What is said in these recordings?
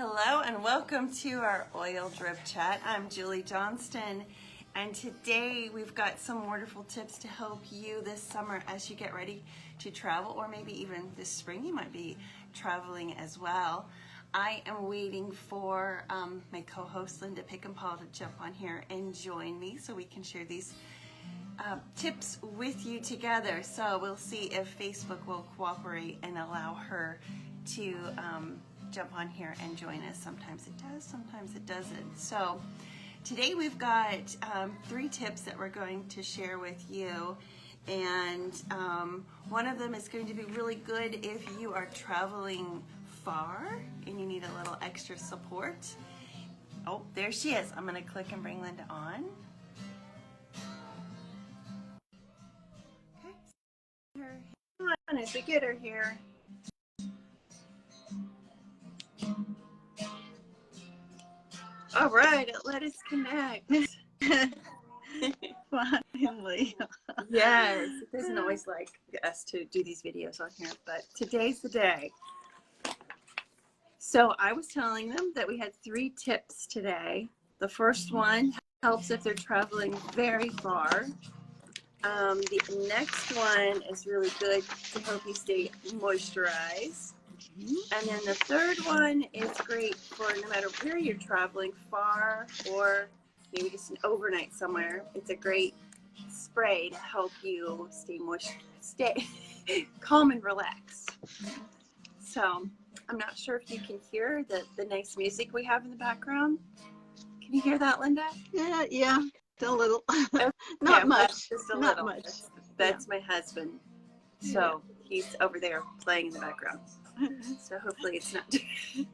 Hello and welcome to our oil drip chat. I'm Julie Johnston, and today we've got some wonderful tips to help you this summer as you get ready to travel, or maybe even this spring you might be traveling as well. I am waiting for my co-host Linda Pickenpaw to jump on here and join me so we can share these tips with you together. So we'll see if Facebook will cooperate and allow her to jump on here and join us. Sometimes it does, sometimes it doesn't. So today we've got 3 tips that we're going to share with you, and one of them is going to be really good if you are traveling far and you need a little extra support. Oh, there she is. I'm going to click and bring Linda on. Okay. Come on, as we get her here. All right, let us connect. Finally. Yes, it doesn't always like us to do these videos on here, but today's the day. So I was telling them that we had 3 tips today. The first one helps if they're traveling very far. The next one is really good to help you stay moisturized. And then the third one is great for no matter where you're traveling, far or maybe just an overnight somewhere. It's a great spray to help you stay calm and relaxed. So I'm not sure if you can hear the nice music we have in the background. Can you hear that, Linda? Yeah, a little. Okay, Not much. Just a Not little. much. That's my husband. So he's over there playing in the background. So hopefully it's not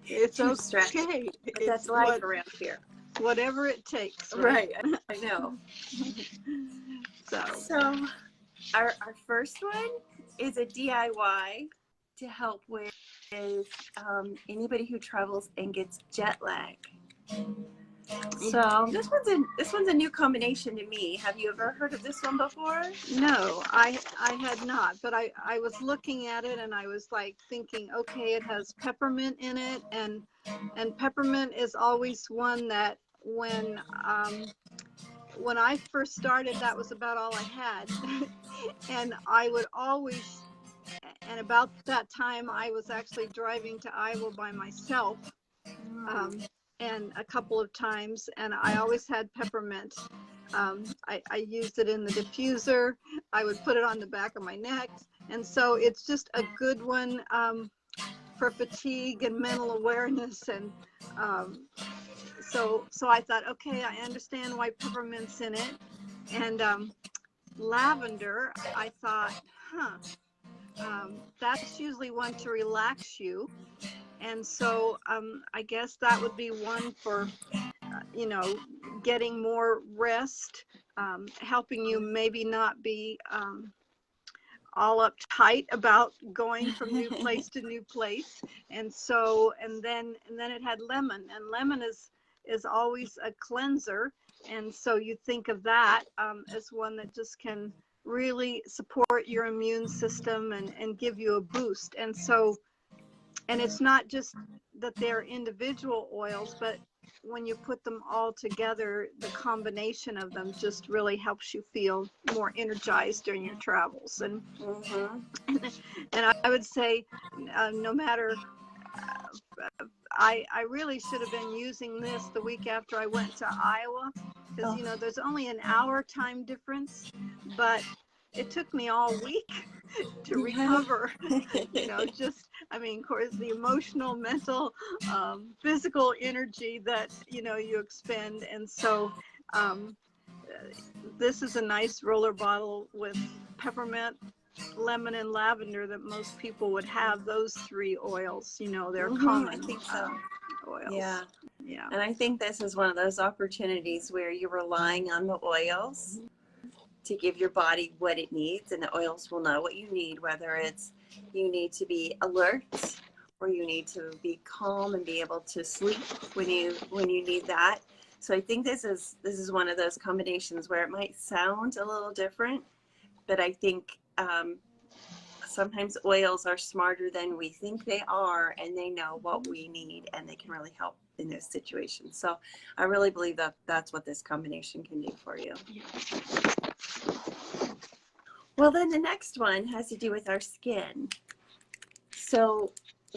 It's too distracting. okay. But that's life around here. Whatever it takes. Right, I know. So our first one is a DIY to help with anybody who travels and gets jet lag. So this one's a new combination to me. Have you ever heard of this one before? No, I had not, but I was looking at it and I was like thinking, okay, it has peppermint in it, and peppermint is always one that when I first started, that was about all I had. And I would always, and about that time I was actually driving to Iowa by myself, and a couple of times, and I always had peppermint. I used it in the diffuser. I would put it on the back of my neck, and so it's just a good one for fatigue and mental awareness. And so I thought, okay, I understand why peppermint's in it. And lavender, I thought, that's usually one to relax you. And so I guess that would be one for, getting more rest, helping you maybe not be all uptight about going from new place to new place. And so, and then it had lemon, and lemon is always a cleanser. And so you think of that as one that just can really support your immune system and give you a boost. And so, and it's not just that they're individual oils, but when you put them all together, the combination of them just really helps you feel more energized during your travels. And and I would say, no matter, I really should have been using this the week after I went to Iowa, because there's only an hour time difference, but it took me all week to recover. Of course, the emotional, mental, physical energy that you expend. And so this is a nice roller bottle with peppermint, lemon, and lavender that most people would have. Those 3 oils, they're common. I think so. Oils. Yeah. Yeah. And I think this is one of those opportunities where you're relying on the oils to give your body what it needs, and the oils will know what you need, whether it's you need to be alert or you need to be calm and be able to sleep when you need that. So I think this is one of those combinations where it might sound a little different, but I think sometimes oils are smarter than we think they are, and they know what we need, and they can really help in those situations. So I really believe that that's what this combination can do for you. Well, then the next one has to do with our skin. So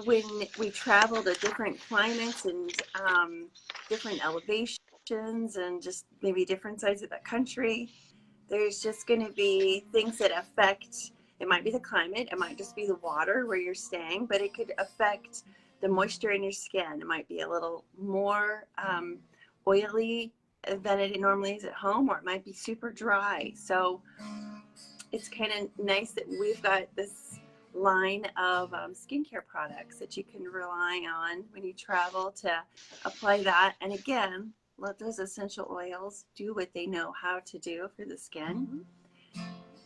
when we travel to different climates and different elevations and just maybe different sides of the country, there's just going to be things that affect, it might be the climate, it might just be the water where you're staying, but it could affect the moisture in your skin. It might be a little more oily than it normally is at home, or it might be super dry. So it's kind of nice that we've got this line of skincare products that you can rely on when you travel to apply that. And again, let those essential oils do what they know how to do for the skin.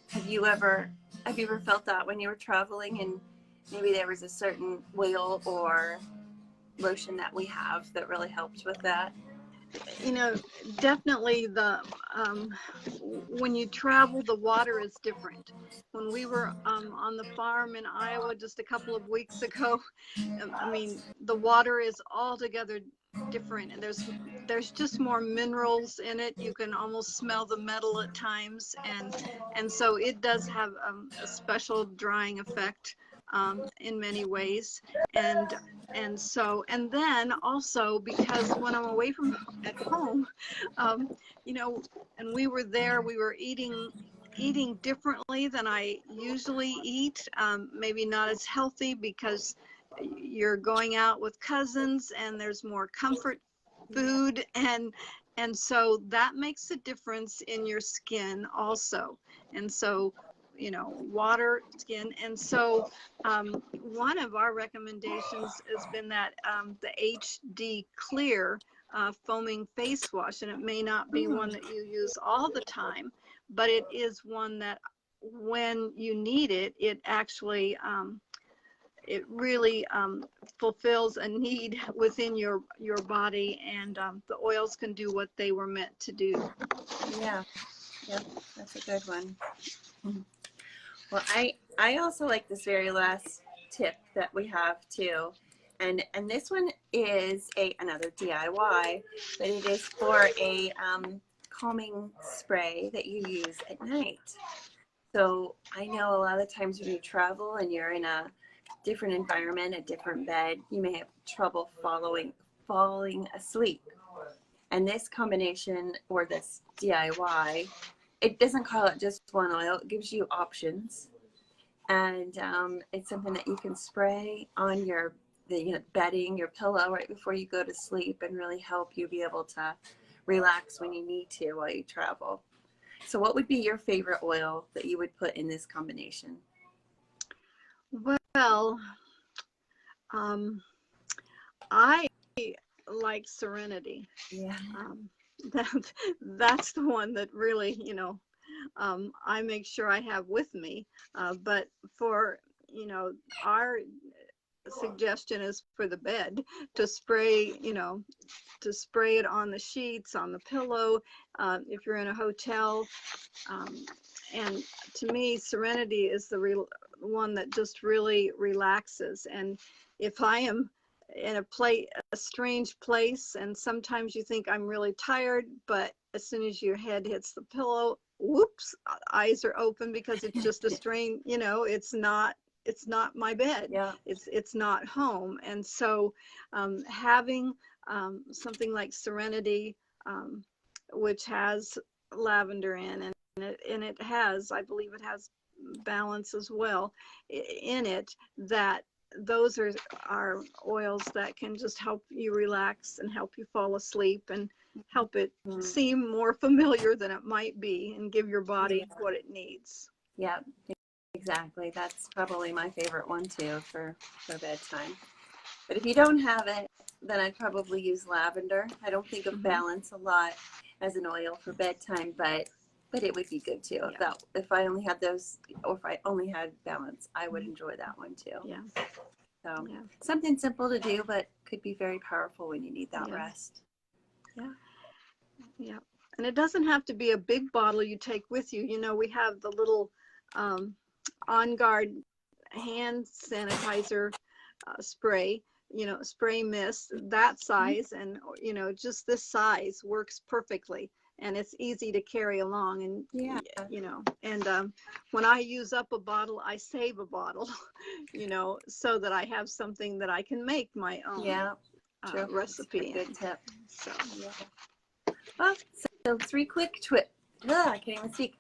Have you ever felt that when you were traveling and maybe there was a certain oil or lotion that we have that really helped with that? You know, definitely when you travel, the water is different. When we were on the farm in Iowa just a couple of weeks ago, I mean, the water is altogether different, and there's just more minerals in it. You can almost smell the metal at times, and so it does have a special drying effect in many ways. And then also, because when I'm away from at home, you know, and we were there, we were eating differently than I usually eat, maybe not as healthy because you're going out with cousins and there's more comfort food, and so that makes a difference in your skin also. And so, you know, water, skin. And so one of our recommendations has been that the HD Clear foaming face wash, and it may not be one that you use all the time, but it is one that when you need it, it actually it really fulfills a need within your body, and the oils can do what they were meant to do. Yeah, yep, that's a good one. Well, I also like this very last tip that we have too, and this one is another DIY, but it is for a calming spray that you use at night. So I know a lot of times when you travel and you're in a different environment, a different bed, you may have trouble falling asleep. And this combination, or this DIY, it doesn't call it just one oil. It gives you options, and it's something that you can spray on the bedding, your pillow right before you go to sleep, and really help you be able to relax when you need to while you travel. So, what would be your favorite oil that you would put in this combination? Well, I like Serenity. Yeah. That's the one that really, you know, I make sure I have with me. But for, you know, our suggestion is for the bed to spray, you know, to spray it on the sheets, on the pillow, if you're in a hotel. And to me, Serenity is the one that just really relaxes. And if I am in a strange place, and sometimes you think I'm really tired, but as soon as your head hits the pillow, whoops, eyes are open, because it's just a strange, you know, it's not my bed. Yeah. It's not home. And so having something like Serenity, which has lavender in, and it has, I believe it has balance as well in it, that those are oils that can just help you relax and help you fall asleep and help it seem more familiar than it might be, and give your body what it needs. Yeah, exactly. That's probably my favorite one too for bedtime. But if you don't have it, then I'd probably use lavender. I don't think of balance a lot as an oil for bedtime, but it would be good too. Yeah. If I only had those, or if I only had balance, I would enjoy that one too. Yeah. So Yeah. something simple to do, but could be very powerful when you need that Yeah. rest. Yeah. Yeah. And it doesn't have to be a big bottle you take with you. You know, we have the little On Guard hand sanitizer spray, spray mist, that size, and just this size works perfectly, and it's easy to carry along. And Yeah. when I use up a bottle, I save a bottle, so that I have something that I can make my own Yeah. True. recipe. Good tip. So Yeah. Well, so I can't even speak.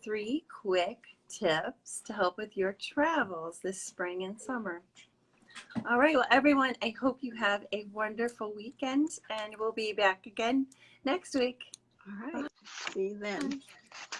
3 quick tips to help with your travels this spring and summer. All right, well, everyone, I hope you have a wonderful weekend, and we'll be back again next week. all right, see you then. Bye.